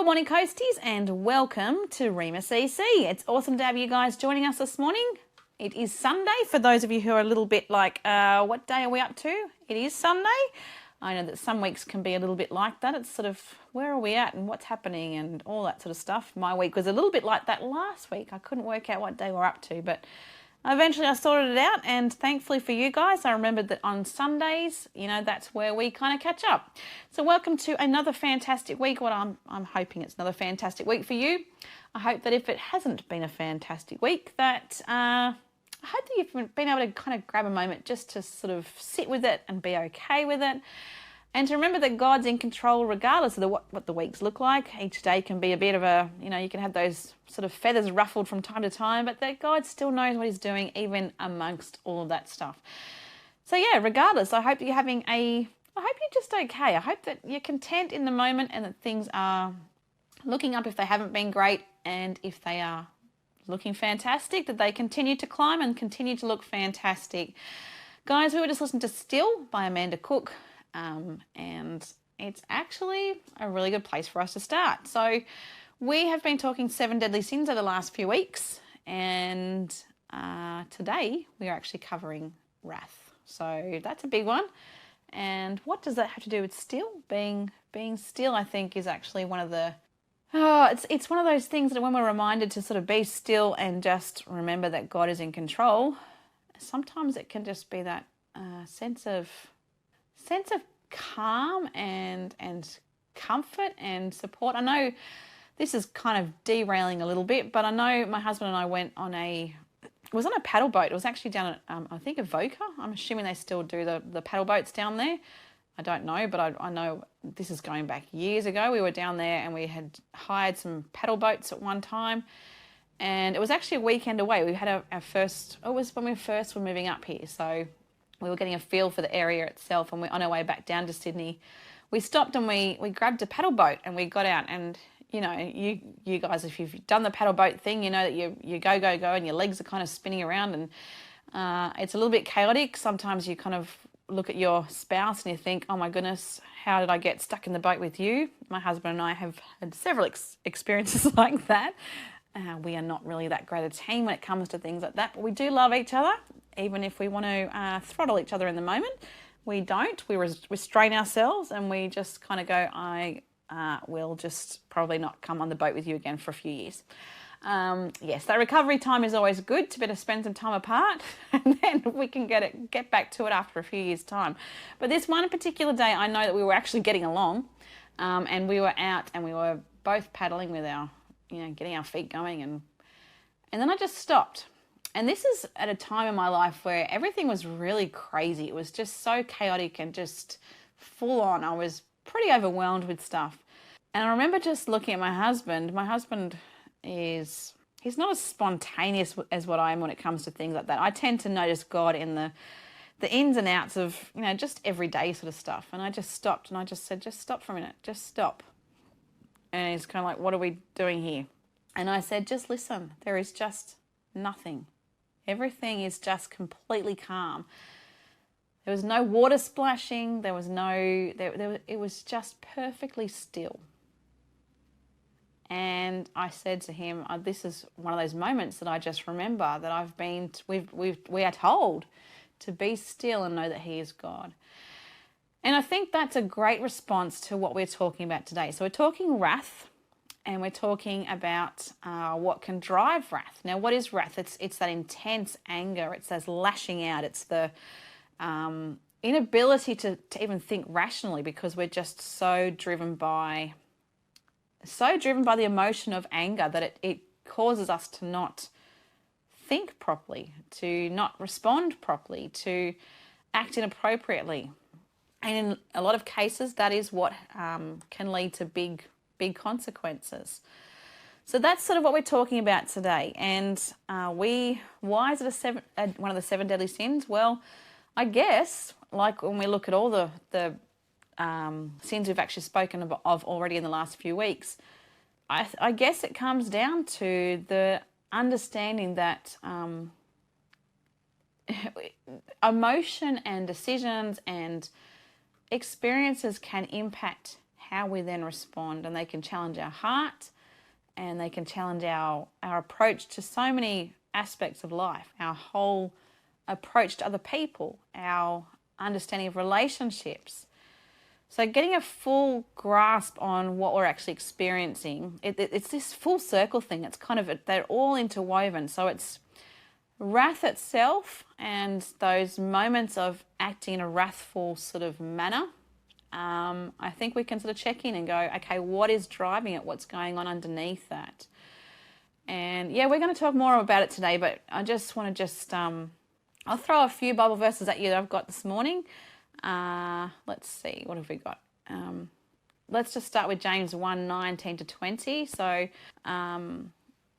Good morning, Coasties, and welcome to Rhema CC. It's awesome to have you guys joining us this morning. It is Sunday. For those of you who are a little bit like, what day are we up to? It is Sunday. I know that some weeks can be a little bit like that. It's sort of, where are we at and what's happening and all that sort of stuff. My week was a little bit like that last week. I couldn't work out what day we're up to, but eventually I sorted it out, and thankfully for you guys, I remembered that on Sundays, that's where we kind of catch up. So welcome to another fantastic week. I'm hoping it's another fantastic week for you. I hope that if it hasn't been a fantastic week, that I hope that you've been able to kind of grab a moment just to sort of sit with it and be okay with it. And to remember that God's in control regardless of what the weeks look like. Each day can be a bit of a, you can have those sort of feathers ruffled from time to time, but that God still knows what he's doing even amongst all of that stuff. So yeah, regardless, I hope you're just okay. I hope that you're content in the moment and that things are looking up if they haven't been great, and if they are looking fantastic, that they continue to climb and continue to look fantastic. Guys, we were just listening to Still by Amanda Cook. And it's actually a really good place for us to start. So we have been talking 7 deadly sins over the last few weeks, and today we are actually covering wrath. So that's a big one. And what does that have to do with still? Being still, I think, is actually one of the it's one of those things that when we're reminded to sort of be still and just remember that God is in control, sometimes it can just be that sense of calm and comfort and support. I know this is kind of derailing a little bit, but I know my husband and I went on a paddle boat. It was actually down at, I think, Avoca. I'm assuming they still do the paddle boats down there. I don't know, but I know this is going back years ago. We were down there and we had hired some paddle boats at one time, and it was actually a weekend away. We had our first, it was when we first were moving up here, so we were getting a feel for the area itself, and on our way back down to Sydney, we stopped and we grabbed a paddle boat and we got out. And you guys, if you've done the paddle boat thing, you know that you go and your legs are kind of spinning around, and it's a little bit chaotic. Sometimes you kind of look at your spouse and you think, oh my goodness, how did I get stuck in the boat with you? My husband and I have had several experiences like that. We are not really that great a team when it comes to things like that, but we do love each other. Even if we want to throttle each other in the moment, we don't. We restrain ourselves and we just kind of go, I will just probably not come on the boat with you again for a few years. Yes, that recovery time is always good to better spend some time apart, and then we can get back to it after a few years' time. But this one particular day, I know that we were actually getting along, and we were out and we were both paddling with our, getting our feet going, and then I just stopped. And this is at a time in my life where everything was really crazy. It was just so chaotic and just full on. I was pretty overwhelmed with stuff. And I remember just looking at my husband. My husband he's not as spontaneous as what I am when it comes to things like that. I tend to notice God in the ins and outs of, just everyday sort of stuff. And I just stopped and I just said, just stop for a minute, just stop. And he's kind of like, what are we doing here? And I said, just listen, there is just nothing. Everything is just completely calm. There was no water splashing. There was it was just perfectly still. And I said to him, this is one of those moments that I just remember that we are told to be still and know that he is God. And I think that's a great response to what we're talking about today. So we're talking wrath, and we're talking about what can drive wrath. Now, what is wrath? It's that intense anger. It's that lashing out. It's the inability to even think rationally, because we're just so driven by the emotion of anger that it causes us to not think properly, to not respond properly, to act inappropriately. And in a lot of cases, that is what can lead to big consequences. So that's sort of what we're talking about today. And why is it one of the 7 deadly sins? Well, I guess, like when we look at all the sins we've actually spoken of already in the last few weeks, I guess it comes down to the understanding that emotion and decisions and experiences can impact how we then respond. And they can challenge our heart, and they can challenge our approach to so many aspects of life, our whole approach to other people, our understanding of relationships. So getting a full grasp on what we're actually experiencing, it's this full circle thing. It's kind of, they're all interwoven. So it's wrath itself and those moments of acting in a wrathful sort of manner. I think we can sort of check in and go, okay, what is driving it? What's going on underneath that? And yeah, we're going to talk more about it today, but I just want to I'll throw a few Bible verses at you that I've got this morning. Let's see, what have we got? Let's just start with James 1:19-20. So,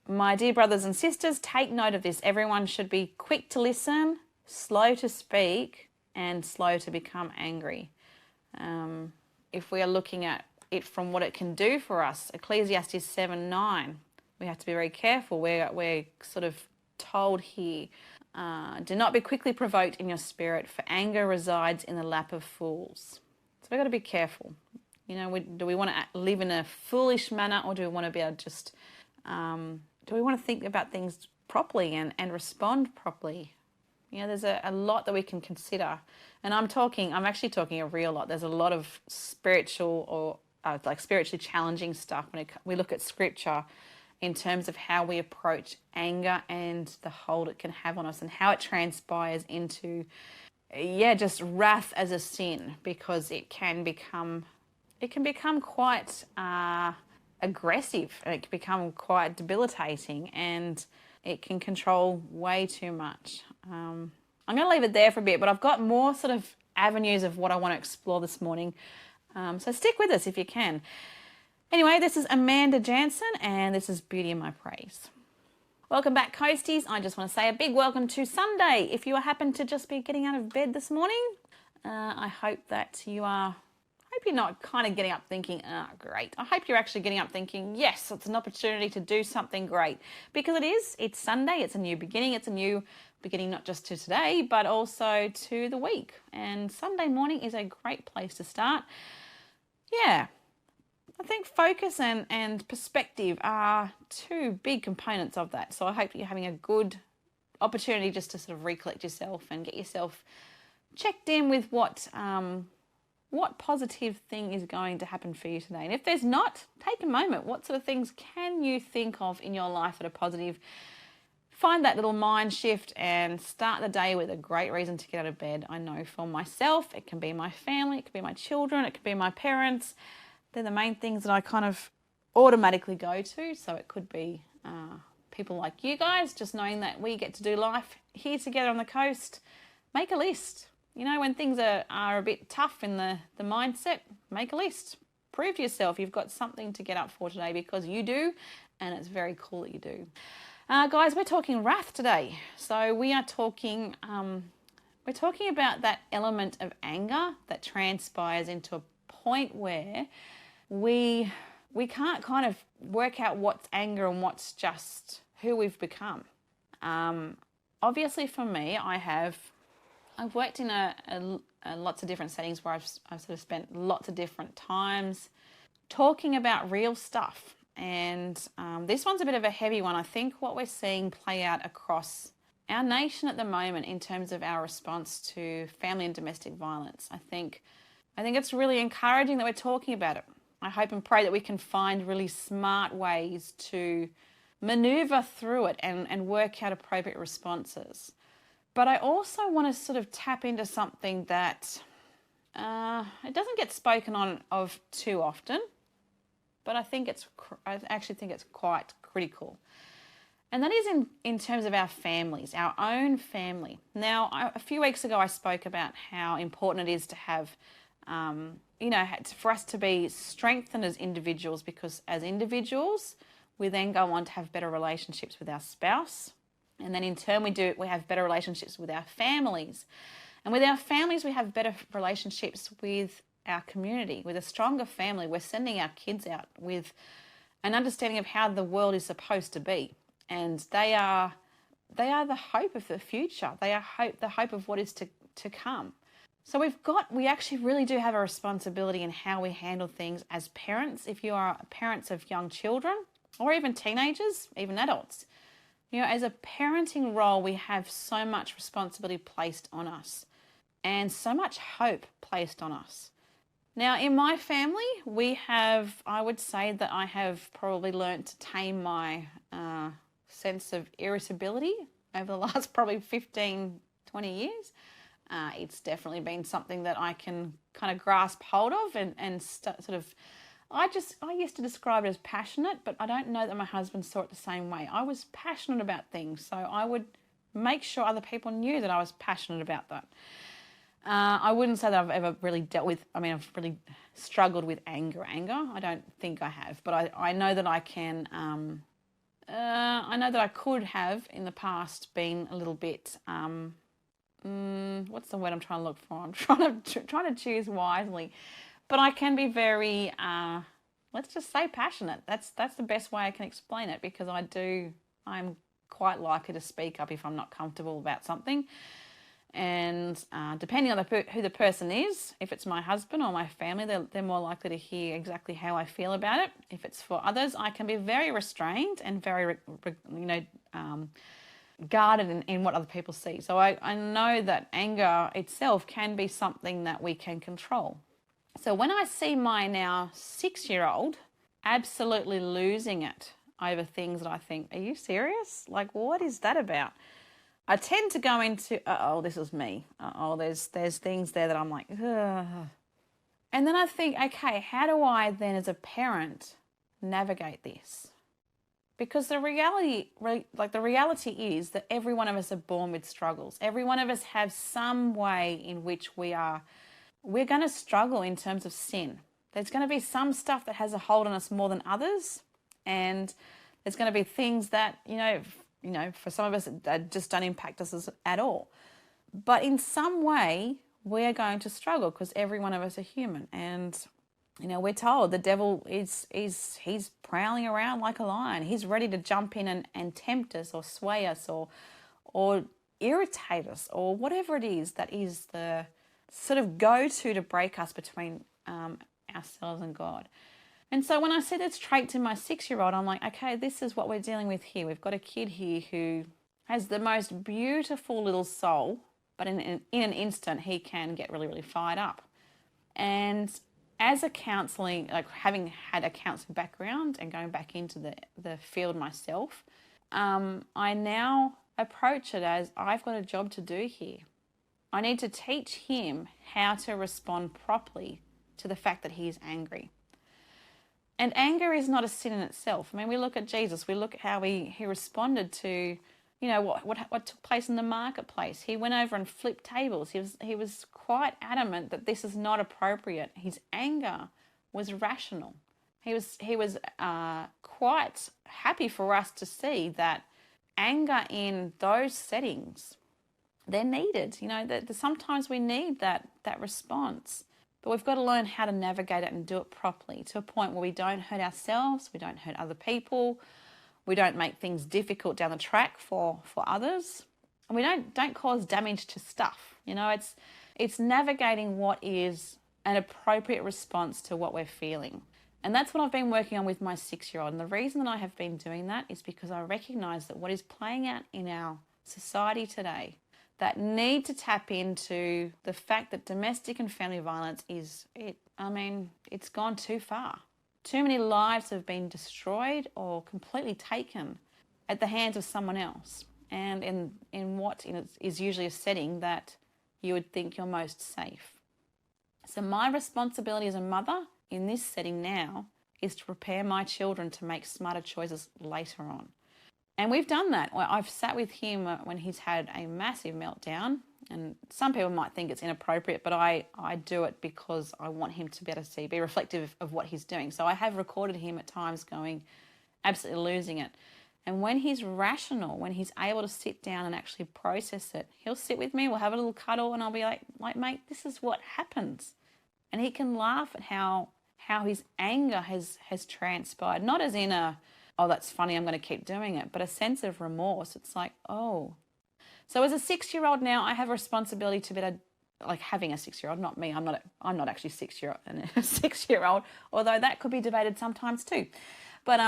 my dear brothers and sisters, take note of this. Everyone should be quick to listen, slow to speak, and slow to become angry. If we are looking at it from what it can do for us, Ecclesiastes 7:9, we have to be very careful. We're sort of told here, do not be quickly provoked in your spirit, for anger resides in the lap of fools. So we've got to be careful. You know, do we want to live in a foolish manner, or do we want to be able to just, do we want to think about things properly and respond properly? You know, there's a lot that we can consider. And I'm actually talking a real lot. There's a lot of spiritual or like spiritually challenging stuff when we look at scripture in terms of how we approach anger and the hold it can have on us and how it transpires into, just wrath as a sin, because it can become quite aggressive, and it can become quite debilitating, and it can control way too much. I'm going to leave it there for a bit, but I've got more sort of avenues of what I want to explore this morning. So stick with us if you can. Anyway, this is Amanda Jansen, and this is Beauty in My Praise. Welcome back, Coasties. I just want to say a big welcome to Sunday. If you happen to just be getting out of bed this morning, I hope that you're not kind of getting up thinking, great. I hope you're actually getting up thinking, yes, it's an opportunity to do something great. Because it is. It's Sunday. It's a new beginning. It's a new beginning not just to today, but also to the week. And Sunday morning is a great place to start. Yeah. I think focus and perspective are two big components of that. So I hope you're having a good opportunity just to sort of recollect yourself and get yourself checked in with what positive thing is going to happen for you today. And if there's not, take a moment. What sort of things can you think of in your life that are positive? Find that little mind shift and start the day with a great reason to get out of bed. I know for myself, it can be my family, it could be my children, it could be my parents. They're the main things that I kind of automatically go to. So it could be people like you guys, just knowing that we get to do life here together on the coast. Make a list. You know, when things are a bit tough in the mindset, make a list. Prove to yourself you've got something to get up for today, because you do, and it's very cool that you do. Guys, we're talking wrath today. So we are talking, we're talking about that element of anger that transpires into a point where we can't kind of work out what's anger and what's just who we've become. Obviously for me, I've worked in lots of different settings where I've sort of spent lots of different times talking about real stuff. And this one's a bit of a heavy one. I think what we're seeing play out across our nation at the moment in terms of our response to family and domestic violence. I think it's really encouraging that we're talking about it. I hope and pray that we can find really smart ways to maneuver through it and work out appropriate responses. But I also want to sort of tap into something that it doesn't get spoken of too often, but I actually think it's quite critical. And that is in terms of our families, our own family. Now, a few weeks ago, I spoke about how important it is to have, for us to be strengthened as individuals, because as individuals, we then go on to have better relationships with our spouse. And then in turn, we have better relationships with our families. And with our families, we have better relationships with our community. With a stronger family, we're sending our kids out with an understanding of how the world is supposed to be. And they are the hope of the future. They are the hope of what is to come. So we actually really do have a responsibility in how we handle things as parents. If you are parents of young children or even teenagers, even adults, as a parenting role, we have so much responsibility placed on us and so much hope placed on us. Now, in my family, I would say that I have probably learned to tame my sense of irritability over the last probably 15, 20 years. It's definitely been something that I can kind of grasp hold of and sort of, I used to describe it as passionate, but I don't know that my husband saw it the same way. I was passionate about things, so I would make sure other people knew that I was passionate about that. I wouldn't say that I've ever really I've really struggled with anger. I don't think I have, but I know that I can, I know that I could have in the past been a little bit, what's the word I'm trying to look for? I'm trying to choose wisely, but I can be very, let's just say passionate. That's the best way I can explain it, because I'm quite likely to speak up if I'm not comfortable about something. And depending on who the person is, if it's my husband or my family, they're more likely to hear exactly how I feel about it. If it's for others, I can be very restrained and very, guarded in what other people see. So I know that anger itself can be something that we can control. So when I see my now 6-year-old absolutely losing it over things that I think, are you serious? Like, what is that about? I tend to go into, this is me. There's things there that I'm like, ugh. And then I think, okay, how do I then as a parent navigate this? Because the reality is that every one of us are born with struggles. Every one of us have some way in which we're going to struggle in terms of sin. There's going to be some stuff that has a hold on us more than others. And there's going to be things that, for some of us, that just don't impact us at all. But in some way, we're going to struggle because every one of us are human. And, we're told the devil he's prowling around like a lion. He's ready to jump in and tempt us or sway us or irritate us or whatever it is that is the sort of go-to to break us between ourselves and God. And so when I see this trait in my 6-year-old, I'm like, okay, this is what we're dealing with here. We've got a kid here who has the most beautiful little soul, but in an instant, he can get really, really fired up. And as a counselling, like having had a counselling background and going back into the field myself, I now approach it as I've got a job to do here. I need to teach him how to respond properly to the fact that he's angry. And anger is not a sin in itself. I mean, we look at Jesus. We look at how he responded to, what took place in the marketplace. He went over and flipped tables. He was quite adamant that this is not appropriate. His anger was rational. He was quite happy for us to see that anger in those settings, they're needed. That sometimes we need that response. But we've got to learn how to navigate it and do it properly to a point where we don't hurt ourselves, we don't hurt other people, we don't make things difficult down the track for others, and we don't cause damage to stuff. It's navigating what is an appropriate response to what we're feeling. And that's what I've been working on with my 6-year-old. And the reason that I have been doing that is because I recognize that what is playing out in our society today, that need to tap into the fact that domestic and family violence it's gone too far. Too many lives have been destroyed or completely taken at the hands of someone else, and in what is usually a setting that you would think you're most safe. So my responsibility as a mother in this setting now is to prepare my children to make smarter choices later on. And we've done that. I've sat with him when he's had a massive meltdown, and some people might think it's inappropriate, but I do it because I want him to be able to be reflective of what he's doing. So I have recorded him at times going absolutely losing it. And when he's rational, when he's able to sit down and actually process it, he'll sit with me, we'll have a little cuddle, and I'll be like, mate, this is what happens. And he can laugh at how his anger has transpired, not as in oh, that's funny, I'm going to keep doing it, but a sense of remorse. It's like, oh. So as a 6-year-old now, I have a responsibility to be able to like having a 6-year-old, not me. I'm not actually 6-year-old and a 6-year-old, although that could be debated sometimes too. But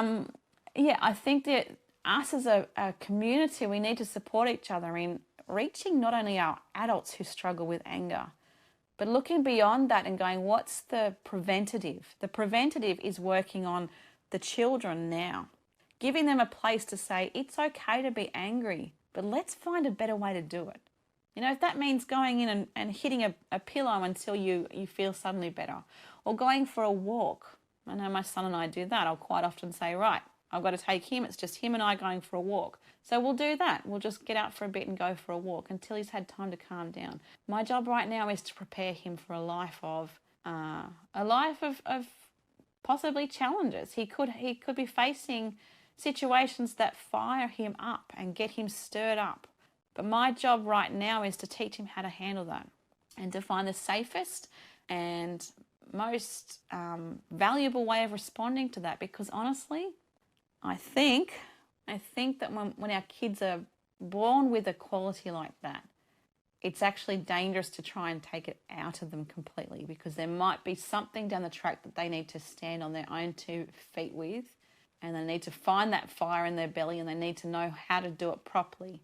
yeah, I think that us as a community, we need to support each other in reaching not only our adults who struggle with anger, but looking beyond that and going, what's the preventative? The preventative is working on the children now, giving them a place to say, it's okay to be angry, but let's find a better way to do it. You know, if that means going in and hitting a pillow until you feel suddenly better, or going for a walk. I know my son and I do that. I'll quite often say, right, I've got to take him. It's just him and I going for a walk. So we'll do that. We'll just get out for a bit and go for a walk until he's had time to calm down. My job right now is to prepare him for a life of possibly challenges. He could be facing situations that fire him up and get him stirred up. But my job right now is to teach him how to handle that and to find the safest and most valuable way of responding to that. Because honestly, I think that when our kids are born with a quality like that, it's actually dangerous to try and take it out of them completely, because there might be something down the track that they need to stand on their own 2 feet with, and they need to find that fire in their belly, and they need to know how to do it properly.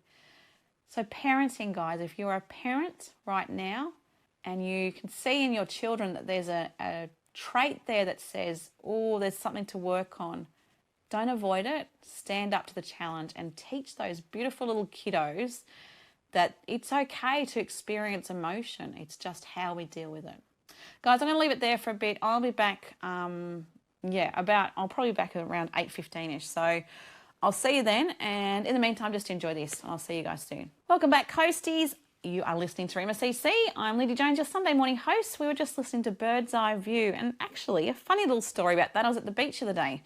So parenting, guys, if you're a parent right now and you can see in your children that there's a trait there that says, oh, there's something to work on, don't avoid it. Stand up to the challenge and teach those beautiful little kiddos that it's okay to experience emotion. It's just how we deal with it. Guys, I'm going to leave it there for a bit. I'll be back, I'll probably be back around 8:15ish. So I'll see you then. And in the meantime, just enjoy this. I'll see you guys soon. Welcome back, Coasties. You are listening to Rhema CC. I'm Lindy Jones, your Sunday morning host. We were just listening to Bird's Eye View. And actually, a funny little story about that. I was at the beach the other day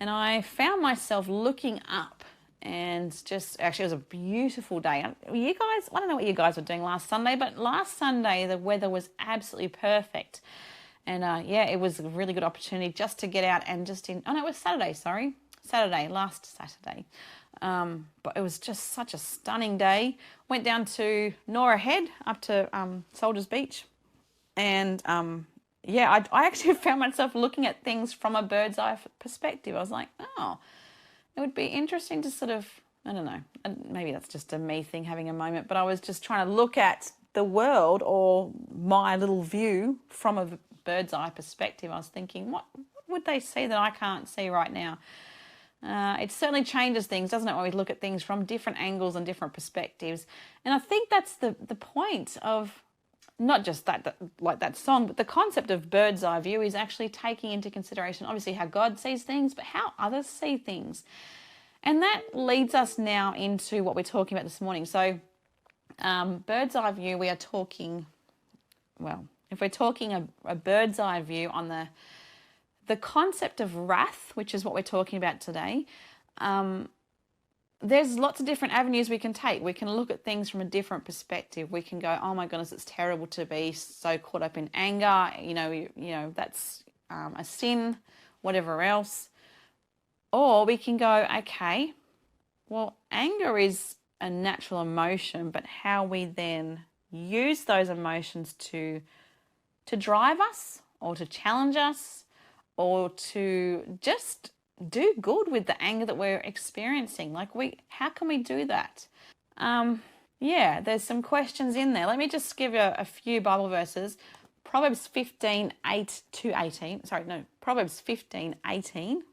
and I found myself looking up, and actually it was a beautiful day. You guys, I don't know what you guys were doing last Sunday, but last Sunday the weather was absolutely perfect. And it was a really good opportunity just to get out and it was last Saturday. But it was just such a stunning day. Went down to Nora Head, up to Soldiers Beach. And I actually found myself looking at things from a bird's eye perspective. I was like, oh, it would be interesting to sort of, I don't know, maybe that's just a me thing, having a moment, but I was just trying to look at the world or my little view from a bird's eye perspective. I was thinking, what would they see that I can't see right now? It certainly changes things, doesn't it, when we look at things from different angles and different perspectives. And I think that's the point of not just that like that song, but the concept of bird's eye view is actually taking into consideration, obviously, how God sees things, but how others see things. And that leads us now into what we're talking about this morning. So bird's eye view, we are talking, if we're talking a bird's eye view on the concept of wrath, which is what we're talking about today, there's lots of different avenues we can take. We can look at things from a different perspective. We can go, oh my goodness, it's terrible to be so caught up in anger. You know that's a sin, whatever else. Or we can go, okay, well, anger is a natural emotion, but how we then use those emotions to drive us or to challenge us or to just do good with the anger that we're experiencing. How can we do that? There's some questions in there. Let me just give you a few Bible verses. Proverbs 15:18.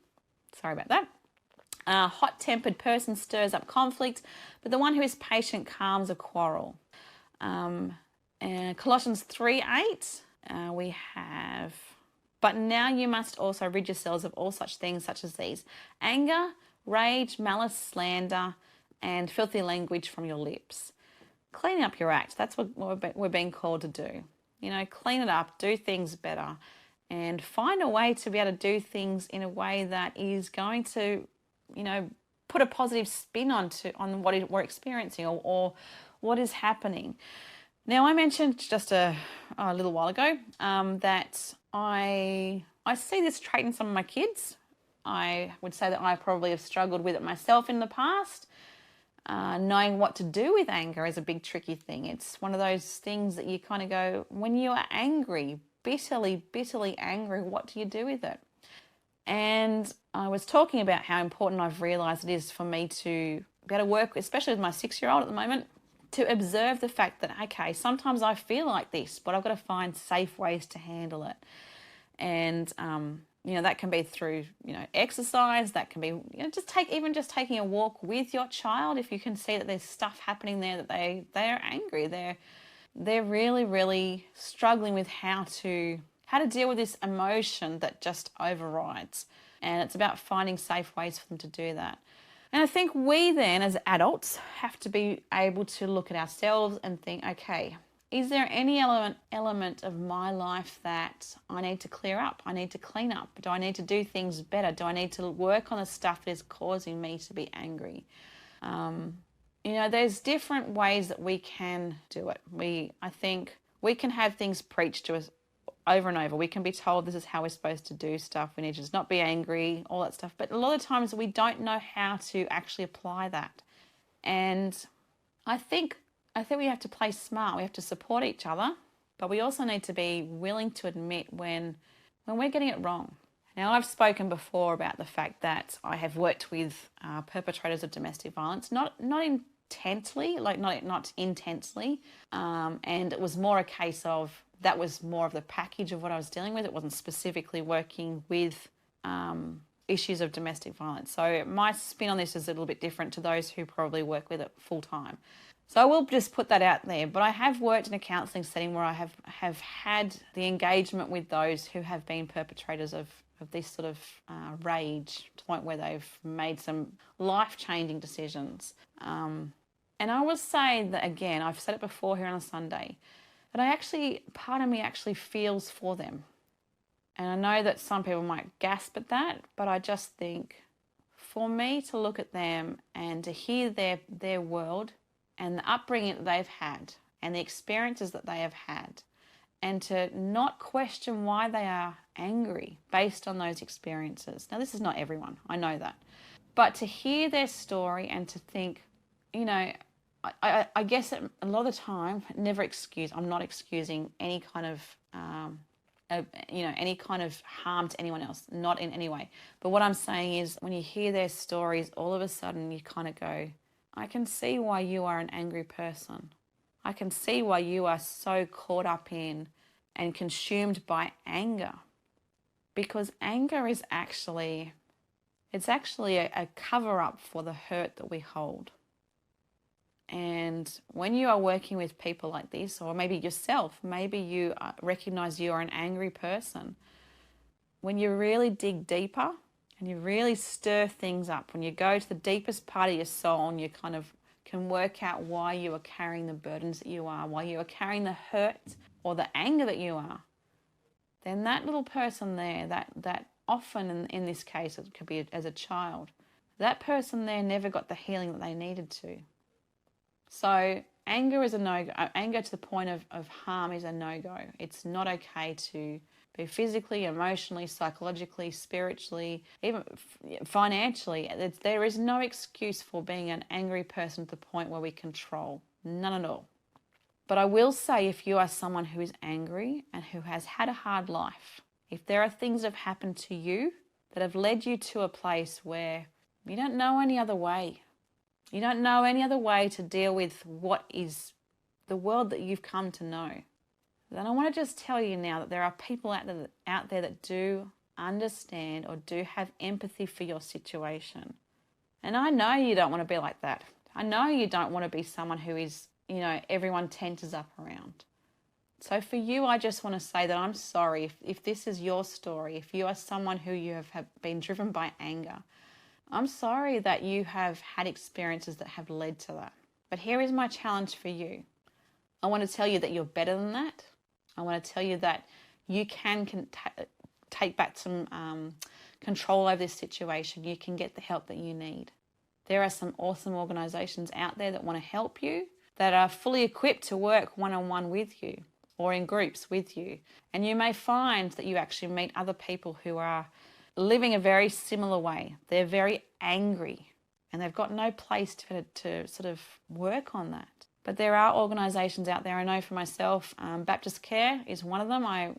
Sorry about that. A hot-tempered person stirs up conflict, but the one who is patient calms a quarrel. And Colossians 3:8, we have, but now you must also rid yourselves of all such things such as these: anger, rage, malice, slander, and filthy language from your lips. Clean up your act. That's what we're being called to do. Clean it up, do things better, and find a way to be able to do things in a way that is going to, put a positive spin on what we're experiencing or what is happening. Now, I mentioned just a little while ago that I see this trait in some of my kids. I would say that I probably have struggled with it myself in the past. Knowing what to do with anger is a big tricky thing. It's one of those things that you kind of go, when you are angry, bitterly angry, what do you do with it? And I was talking about how important I've realised it is for me to be able to work, especially with my 6-year-old at the moment, to observe the fact that, okay, sometimes I feel like this, but I've got to find safe ways to handle it. And, that can be through, exercise, that can be, just taking a walk with your child. If you can see that there's stuff happening there, that they're angry, they're really, really struggling with how to deal with this emotion that just overrides. And it's about finding safe ways for them to do that. And I think we then, as adults, have to be able to look at ourselves and think, okay, is there any element of my life that I need to clear up? I need to clean up? Do I need to do things better? Do I need to work on the stuff that is causing me to be angry? There's different ways that we can do it. I think we can have things preached to us over and over. We can be told this is how we're supposed to do stuff. We need to just not be angry, all that stuff. But a lot of times we don't know how to actually apply that. And I think we have to play smart. We have to support each other, but we also need to be willing to admit when we're getting it wrong. Now, I've spoken before about the fact that I have worked with perpetrators of domestic violence, not intensely, and it was more a case of that was more of the package of what I was dealing with. It wasn't specifically working with issues of domestic violence. So my spin on this is a little bit different to those who probably work with it full time. So I will just put that out there. But I have worked in a counselling setting where I have had the engagement with those who have been perpetrators of this sort of rage to the point where they've made some life-changing decisions. And I will say that, again, I've said it before here on a Sunday, that part of me actually feels for them. And I know that some people might gasp at that, but I just think for me to look at them and to hear their world and the upbringing that they've had and the experiences that they have had, and to not question why they are angry based on those experiences. Now, this is not everyone, I know that. But to hear their story and to think, I guess a lot of the time, I'm not excusing any kind of, any kind of harm to anyone else, not in any way. But what I'm saying is when you hear their stories, all of a sudden you kind of go, I can see why you are an angry person. I can see why you are so caught up in and consumed by anger. Because anger is actually a cover-up for the hurt that we hold. And when you are working with people like this, or maybe yourself, maybe you recognize you are an angry person, when you really dig deeper and you really stir things up, when you go to the deepest part of your soul and you kind of can work out why you are carrying the burdens that you are, why you are carrying the hurt or the anger that you are, then that little person there, that often in this case, it could be as a child, that person there never got the healing that they needed to. So anger is a no-go. Anger to the point of harm is a no-go. It's not okay to be physically, emotionally, psychologically, spiritually, even financially. There is no excuse for being an angry person to the point where we control. None at all. But I will say, if you are someone who is angry and who has had a hard life, if there are things that have happened to you that have led you to a place where you don't know any other way, you don't know any other way to deal with what is the world that you've come to know, then I want to just tell you now that there are people out there that do understand or do have empathy for your situation. And I know you don't want to be like that. I know you don't want to be someone who is, everyone tenses up around. So for you, I just want to say that I'm sorry if this is your story, if you are someone who you have been driven by anger. I'm sorry that you have had experiences that have led to that. But here is my challenge for you. I want to tell you that you're better than that. I want to tell you that you can take back some control over this situation. You can get the help that you need. There are some awesome organisations out there that want to help you, that are fully equipped to work one-on-one with you or in groups with you. And you may find that you actually meet other people who are living a very similar way. They're very angry. and they've got no place to sort of work on that. But there are organisations out there. I know for myself, Baptist Care is one of them. I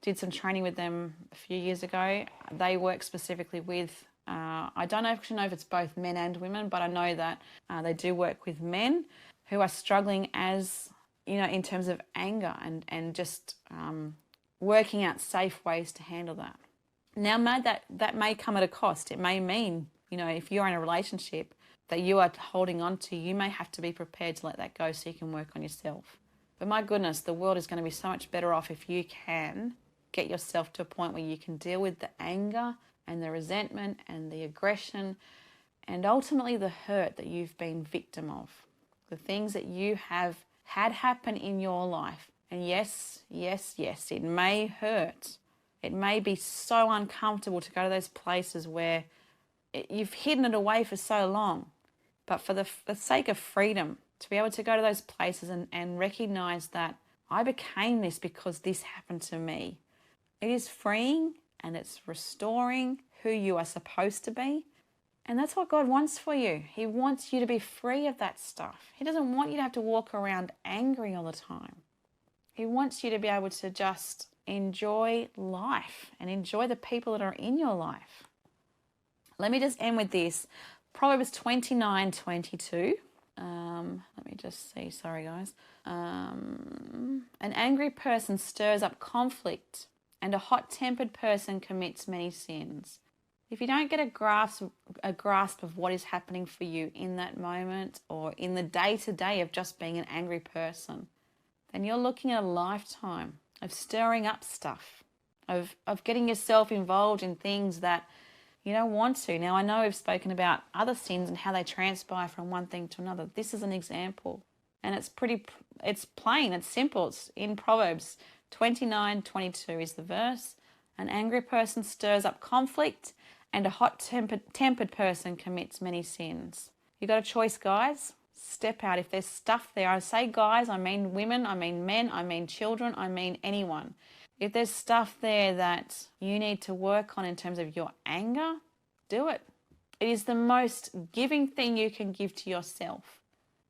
did some training with them a few years ago. They work specifically with, I don't actually know if it's both men and women, but I know that they do work with men who are struggling as, in terms of anger and just working out safe ways to handle that. Now, that may come at a cost. It may mean, if you're in a relationship that you are holding on to, you may have to be prepared to let that go so you can work on yourself. But my goodness, the world is going to be so much better off if you can get yourself to a point where you can deal with the anger and the resentment and the aggression and ultimately the hurt that you've been victim of. The things that you have had happen in your life. And yes, it may hurt. It may be so uncomfortable to go to those places where you've hidden it away for so long. But for the sake of freedom, to be able to go to those places and recognize that I became this because this happened to me. It is freeing and it's restoring who you are supposed to be. And that's what God wants for you. He wants you to be free of that stuff. He doesn't want you to have to walk around angry all the time. He wants you to be able to just enjoy life and enjoy the people that are in your life. Let me just end with this. Proverbs 29:22. Let me just see. Sorry, guys. An angry person stirs up conflict, and a hot-tempered person commits many sins. If you don't get a grasp of what is happening for you in that moment or in the day-to-day of just being an angry person, then you're looking at a lifetime of stirring up stuff, of getting yourself involved in things that you don't want to. Now, I know we've spoken about other sins and how they transpire from one thing to another. This is an example. And it's plain, it's simple. It's in Proverbs 29:22 is the verse. An angry person stirs up conflict, and a hot-tempered person commits many sins. You got a choice, guys. Step out. If there's stuff there, I say guys, I mean women, I mean men, I mean children, I mean anyone. If there's stuff there that you need to work on in terms of your anger, do it. It is the most giving thing you can give to yourself.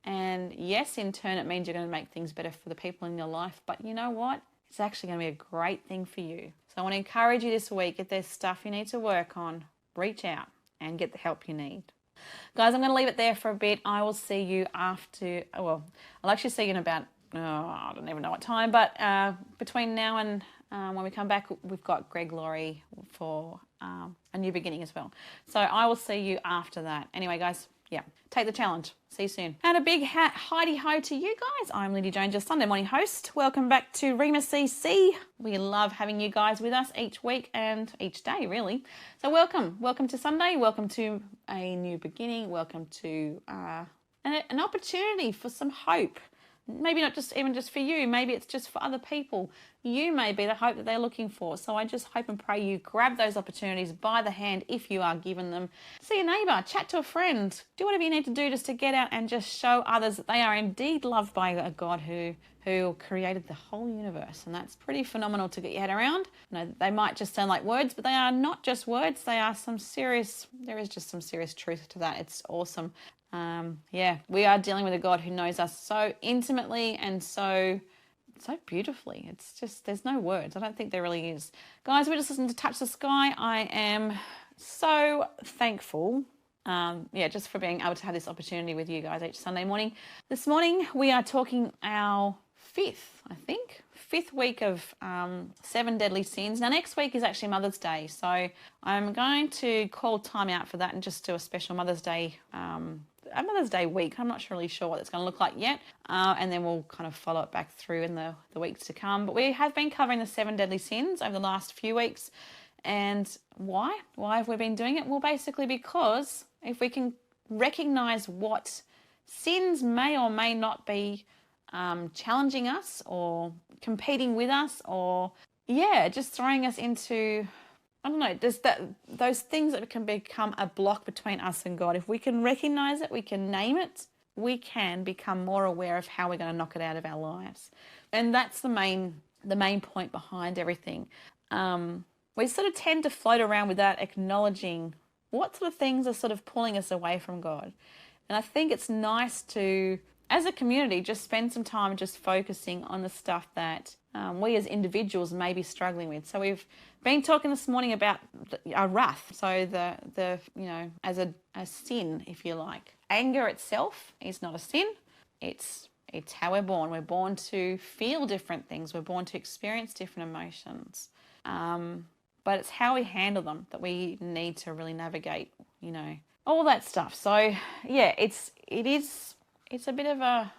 And yes, in turn, it means you're going to make things better for the people in your life. But you know what? It's actually going to be a great thing for you. So I want to encourage you this week, if there's stuff you need to work on, reach out and get the help you need. Guys, I'm going to leave it there for a bit. I will see you after, I'll actually see you in about, I don't even know what time, but between now and when we come back, we've got Greg Laurie for a new beginning as well. So I will see you after that. Anyway, guys, take the challenge. See you soon. And a big hi-de-ho to you guys. I'm Lindy Jones, your Sunday morning host. Welcome back to Rhema CC. We love having you guys with us each week and each day, really. So welcome. Welcome to Sunday. Welcome to a new beginning. Welcome to an opportunity for some hope. Maybe not just for you. Maybe it's just for other people. You may be the hope that they're looking for. So I just hope and pray you grab those opportunities by the hand if you are given them. See a neighbour, chat to a friend, do whatever you need to do just to get out and just show others that they are indeed loved by a God who created the whole universe. And that's pretty phenomenal to get your head around. They might just sound like words, but they are not just words. There is just some serious truth to that. It's awesome. We are dealing with a God who knows us so intimately and so beautifully. It's just, there's no words. I don't think there really is. Guys, we're just listening to Touch the Sky. I am so thankful, just for being able to have this opportunity with you guys each Sunday morning. This morning, we are talking our fifth week of 7 deadly sins. Now, next week is actually Mother's Day, so I'm going to call time out for that and just do a special Mother's Day week. I'm not really sure what it's going to look like yet, and then we'll kind of follow it back through in the weeks to come. But we have been covering the 7 deadly sins over the last few weeks. And why? Why have we been doing it? Well, basically because if we can recognize what sins may or may not be challenging us or competing with us, or just throwing us into, I don't know, just those things that can become a block between us and God. If we can recognize it, we can name it, we can become more aware of how we're going to knock it out of our lives. And that's the main point behind everything. We sort of tend to float around without acknowledging what sort of things are sort of pulling us away from God. And I think it's nice to, as a community, just spend some time just focusing on the stuff that we as individuals may be struggling with. So we've been talking this morning about wrath. So the as a sin, if you like. Anger itself is not a sin. It's how we're born. We're born to feel different things. We're born to experience different emotions. But it's how we handle them that we need to really navigate, all that stuff. So yeah, it's a bit of a,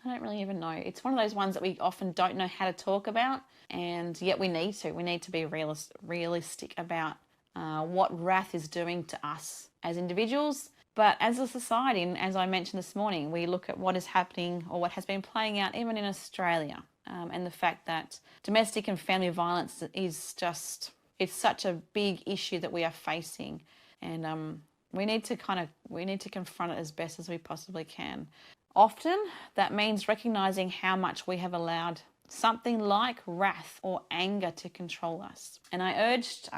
I don't really even know. It's one of those ones that we often don't know how to talk about, and yet we need to. We need to be realistic about what wrath is doing to us as individuals, but as a society. And as I mentioned this morning, we look at what is happening or what has been playing out even in Australia, and the fact that domestic and family violence is just, it's such a big issue that we are facing, and we need to confront it as best as we possibly can. Often that means recognizing how much we have allowed something like wrath or anger to control us. And I urged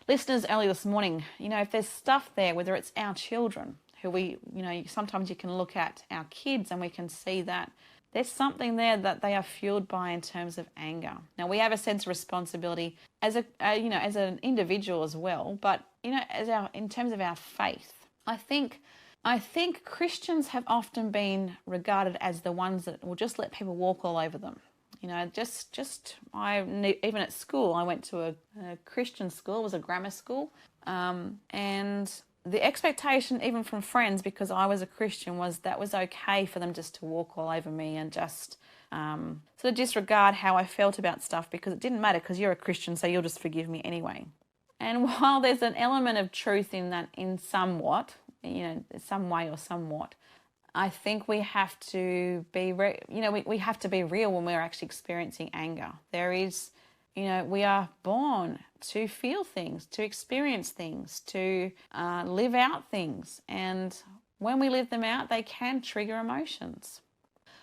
listeners early this morning, if there's stuff there, whether it's our children, who we, sometimes you can look at our kids and we can see that there's something there that they are fueled by in terms of anger. Now, we have a sense of responsibility as as an individual as well, but in terms of our faith, I think Christians have often been regarded as the ones that will just let people walk all over them. Even at school, I went to a Christian school. It was a grammar school, and the expectation, even from friends, because I was a Christian, was that was okay for them just to walk all over me and just sort of disregard how I felt about stuff, because it didn't matter because you're a Christian, so you'll just forgive me anyway. And while there's an element of truth in that, in somewhat, some way or somewhat, I think we have to be, we have to be real when we're actually experiencing anger. There is, we are born to feel things, to experience things, to live out things. And when we live them out, they can trigger emotions.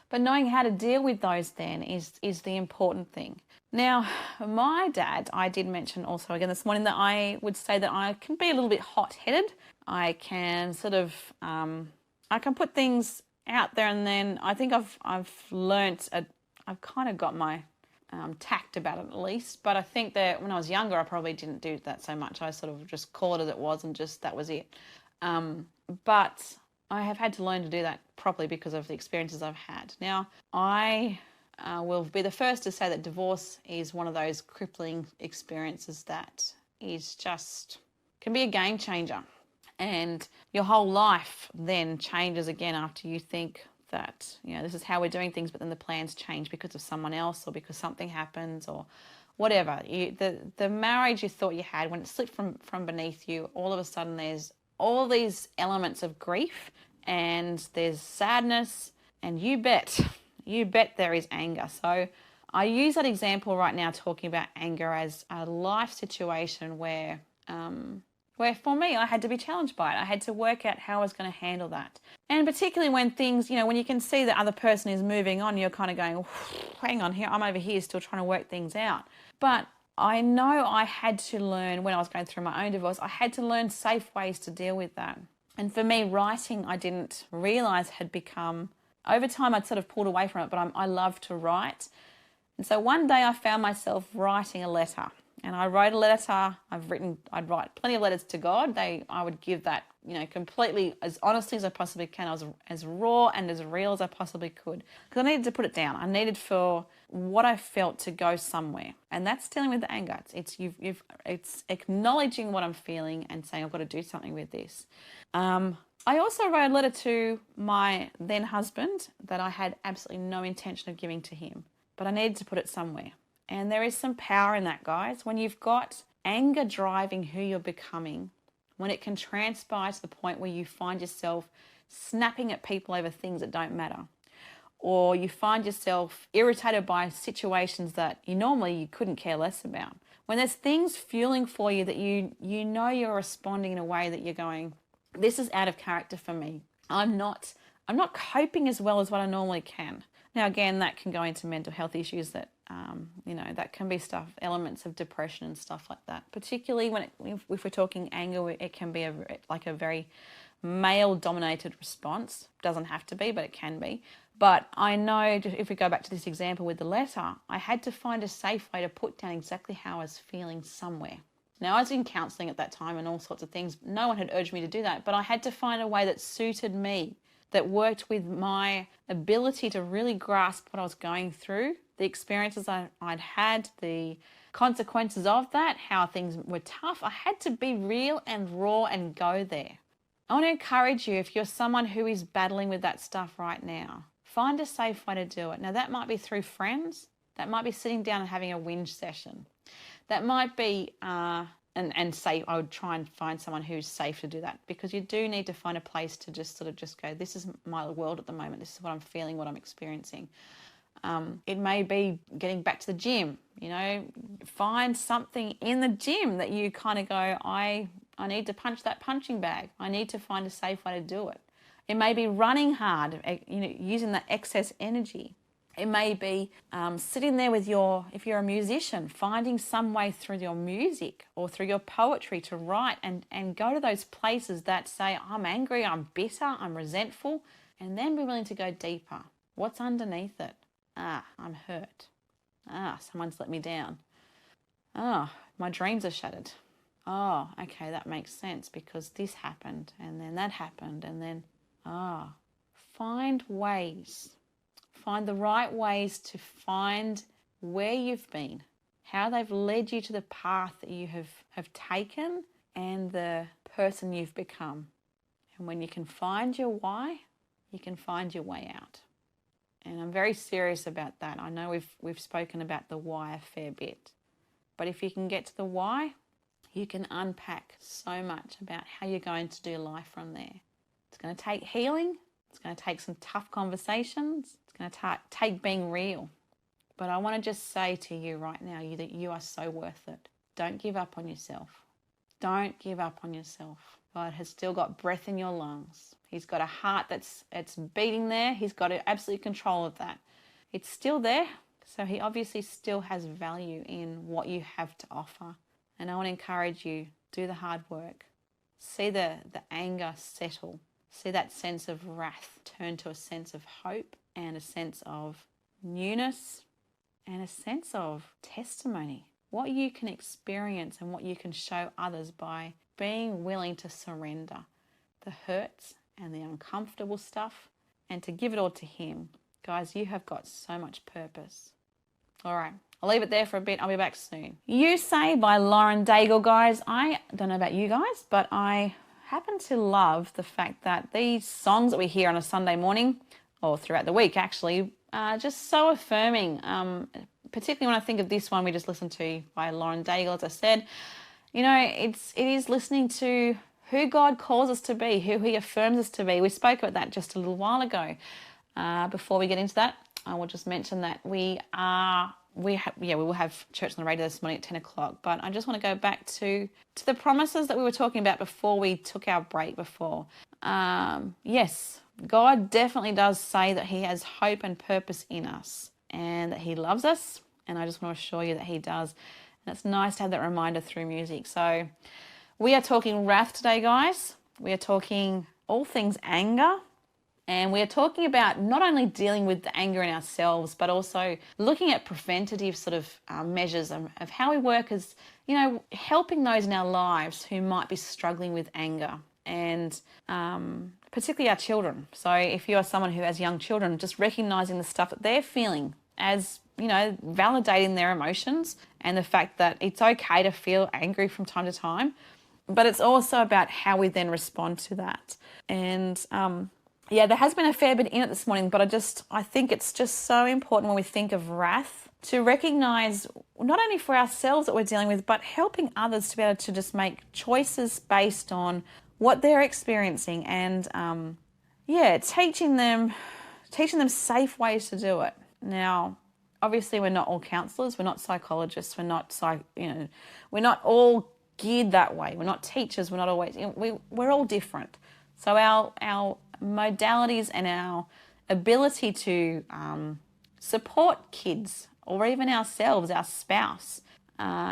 But knowing how to deal with those then is the important thing. Now, my dad, I did mention also again this morning that I would say that I can be a little bit hot-headed. I can sort of, I can put things out there, and then I think I've learnt, I've kind of got my tact about it at least. But I think that when I was younger, I probably didn't do that so much. I sort of just called it as it was, and just that was it. But I have had to learn to do that properly because of the experiences I've had. Now, I will be the first to say that divorce is one of those crippling experiences that is just, can be a game changer. And your whole life then changes again after you think that, this is how we're doing things, but then the plans change because of someone else or because something happens or whatever. The marriage you thought you had, when it slipped from beneath you, all of a sudden there's all these elements of grief and there's sadness, and you bet there is anger. So I use that example right now talking about anger as a life situation where for me, I had to be challenged by it. I had to work out how I was going to handle that. And particularly when things, when you can see the other person is moving on, you're kind of going, hang on, here, I'm over here still trying to work things out. But I know I had to learn, when I was going through my own divorce, I had to learn safe ways to deal with that. And for me, writing, I didn't realise had become, over time I'd sort of pulled away from it, but I love to write. And so one day I found myself writing a letter. And I wrote a letter. I'd write plenty of letters to God. I would give that, completely as honestly as I possibly can. I was as raw and as real as I possibly could, because I needed to put it down. I needed for what I felt to go somewhere, and that's dealing with the anger. It's acknowledging what I'm feeling and saying I've got to do something with this. I also wrote a letter to my then husband that I had absolutely no intention of giving to him, but I needed to put it somewhere. And there is some power in that, guys. When you've got anger driving who you're becoming, when it can transpire to the point where you find yourself snapping at people over things that don't matter, or you find yourself irritated by situations that you couldn't care less about. When there's things fueling for you that you're responding in a way that you're going, this is out of character for me. I'm not coping as well as what I normally can. Now, again, that can go into mental health issues that, that can be elements of depression and stuff like that. Particularly if we're talking anger, it can be a very male-dominated response. Doesn't have to be, but it can be. But I know, if we go back to this example with the letter, I had to find a safe way to put down exactly how I was feeling somewhere. Now, I was in counselling at that time and all sorts of things. No one had urged me to do that, but I had to find a way that suited me, that worked with my ability to really grasp what I was going through, the experiences I'd had, the consequences of that, how things were tough. I had to be real and raw and go there. I want to encourage you, if you're someone who is battling with that stuff right now, find a safe way to do it. Now, that might be through friends. That might be sitting down and having a whinge session. That might be, and say, I would try and find someone who's safe to do that, because you do need to find a place to just go, this is my world at the moment. This is what I'm feeling, what I'm experiencing. It may be getting back to the gym, find something in the gym that you kind of go, I need to punch that punching bag. I need to find a safe way to do it. It may be running hard, using that excess energy. It may be sitting there with if you're a musician, finding some way through your music or through your poetry to write and go to those places that say, I'm angry, I'm bitter, I'm resentful, and then be willing to go deeper. What's underneath it? I'm hurt. Someone's let me down. My dreams are shattered. Oh, okay, that makes sense because this happened and then that happened and then, find ways. Find the right ways to find where you've been, how they've led you to the path that you have taken and the person you've become. And when you can find your why, you can find your way out. And I'm very serious about that. I know we've spoken about the why a fair bit. But if you can get to the why, you can unpack so much about how you're going to do life from there. It's going to take healing. It's going to take some tough conversations. It's going to take being real. But I want to just say to you right now that you are so worth it. Don't give up on yourself. Don't give up on yourself. God has still got breath in your lungs. He's got a heart that's beating there. He's got absolute control of that. It's still there. So he obviously still has value in what you have to offer. And I want to encourage you, do the hard work. See the anger settle. See that sense of wrath turn to a sense of hope and a sense of newness and a sense of testimony. What you can experience and what you can show others by being willing to surrender the hurts and the uncomfortable stuff and to give it all to him. Guys, you have got so much purpose. All right, I'll leave it there for a bit. I'll be back soon. You Say by Lauren Daigle, guys. I don't know about you guys, but I happen to love the fact that these songs that we hear on a Sunday morning or throughout the week actually are just so affirming. Particularly when I think of this one we just listened to by Lauren Daigle, as I said, it is listening to who God calls us to be, who he affirms us to be. We spoke about that just a little while ago. Before we get into that, I will just mention that we will have church on the radio this morning at 10 o'clock. But I just want to go back to the promises that we were talking about before we took our break before. Yes, God definitely does say that he has hope and purpose in us and that he loves us. And I just want to assure you that he does. And it's nice to have that reminder through music. So we are talking wrath today, guys. We are talking all things anger. And we are talking about not only dealing with the anger in ourselves, but also looking at preventative sort of measures of how we work as, helping those in our lives who might be struggling with anger and particularly our children. So if you are someone who has young children, just recognizing the stuff that they're feeling as, validating their emotions and the fact that it's okay to feel angry from time to time, but it's also about how we then respond to that. And there has been a fair bit in it this morning, but I think it's just so important when we think of wrath to recognize not only for ourselves that we're dealing with, but helping others to be able to just make choices based on what they're experiencing and, teaching them safe ways to do it. Now, obviously, we're not all counsellors, we're not psychologists, we're not all geared that way. We're not teachers. We're not always. We're all different. So our modalities and our ability to support kids or even ourselves, our spouse,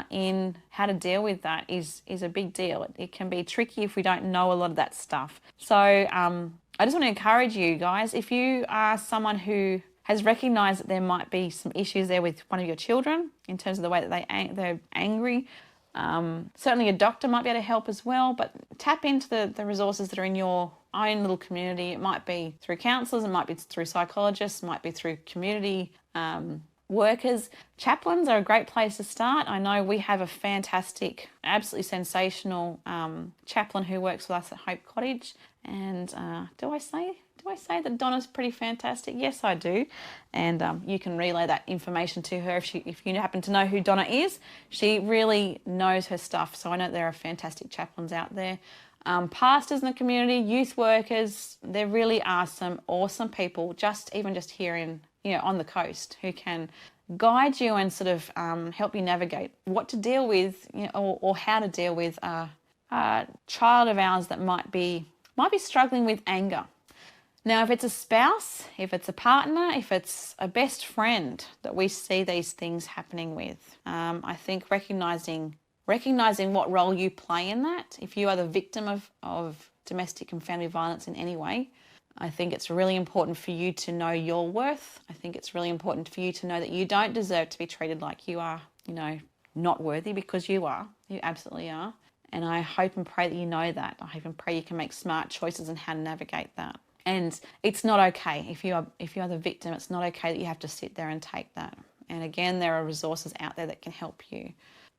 in how to deal with that is a big deal. It can be tricky if we don't know a lot of that stuff. So I just want to encourage you guys, if you are someone who has recognized that there might be some issues there with one of your children in terms of the way that they're angry, certainly a doctor might be able to help as well, but tap into the resources that are in your own little community. It might be through counsellors, it might be through psychologists, it might be through community workers. Chaplains are a great place to start. I know we have a fantastic, absolutely sensational chaplain who works with us at Hope Cottage. And do I say that Donna's pretty fantastic? Yes, I do. And you can relay that information to her if you happen to know who Donna is. She really knows her stuff. So I know there are fantastic chaplains out there. Pastors in the community, youth workers, there really are some awesome people even just here on the coast who can guide you and sort of help you navigate what to deal with, or how to deal with a child of ours that might be struggling with anger. Now, if it's a spouse, if it's a partner, if it's a best friend that we see these things happening with, I think recognizing what role you play in that, if you are the victim of domestic and family violence in any way, I think it's really important for you to know your worth. I think it's really important for you to know that you don't deserve to be treated like you are, not worthy, because you are. You absolutely are. And I hope and pray that you know that. I hope and pray you can make smart choices on how to navigate that. And it's not okay if you are the victim. It's not okay that you have to sit there and take that. And again, there are resources out there that can help you.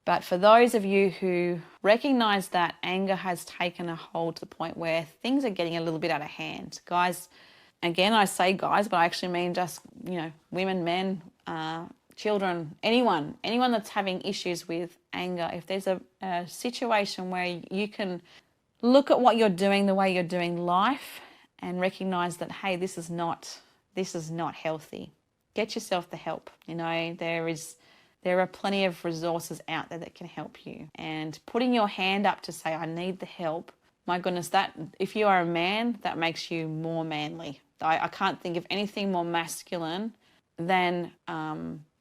But for those of you who recognize that anger has taken a hold to the point where things are getting a little bit out of hand, guys, again, I say guys, but I actually mean just, women, men, children, anyone that's having issues with anger, if there's a situation where you can look at what you're doing, the way you're doing life, and recognize that, hey, this is not healthy. Get yourself the help. There are plenty of resources out there that can help you. And putting your hand up to say, I need the help, my goodness, that if you are a man, that makes you more manly. I can't think of anything more masculine than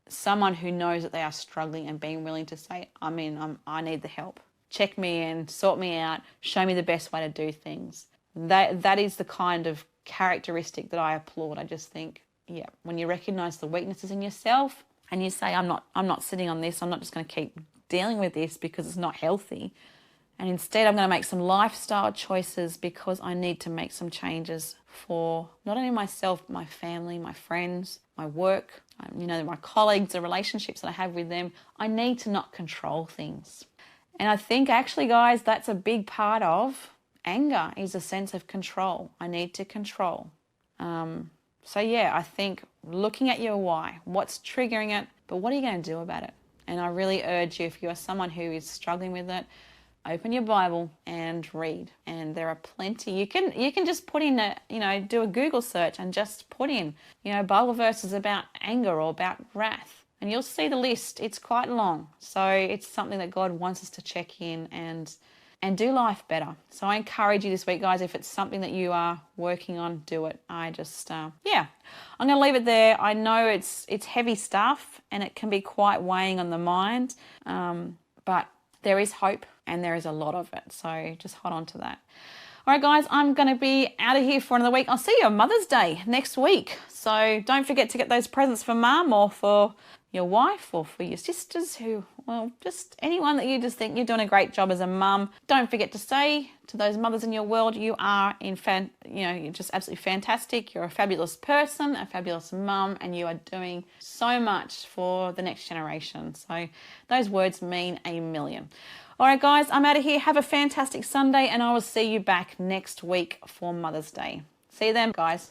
someone who knows that they are struggling and being willing to say, I need the help. Check me in, sort me out, show me the best way to do things. That is the kind of characteristic that I applaud. I just think, when you recognize the weaknesses in yourself and you say, I'm not sitting on this, I'm not just going to keep dealing with this because it's not healthy. And instead I'm going to make some lifestyle choices because I need to make some changes for not only myself, but my family, my friends, my work, my colleagues, the relationships that I have with them. I need to not control things. And I think actually, guys, that's a big part of anger, is a sense of control. I need to control. I think looking at your why, what's triggering it, but what are you going to do about it? And I really urge you, if you are someone who is struggling with it, open your Bible and read. And there are plenty. You can just put in do a Google search and just put in, Bible verses about anger or about wrath. And you'll see the list. It's quite long. So it's something that God wants us to check in and do life better. So I encourage you this week, guys, if it's something that you are working on, do it. I'm going to leave it there. I know it's heavy stuff and it can be quite weighing on the mind, but there is hope and there is a lot of it. So just hold on to that. All right, guys, I'm going to be out of here for another week. I'll see you on Mother's Day next week. So don't forget to get those presents for Mum or for your wife or for your sisters just anyone that you just think you're doing a great job as a mum. Don't forget to say to those mothers in your world, you are you're just absolutely fantastic. You're a fabulous person, a fabulous mum, and you are doing so much for the next generation. So those words mean a million. All right, guys, I'm out of here. Have a fantastic Sunday, and I will see you back next week for Mother's Day. See you then, guys.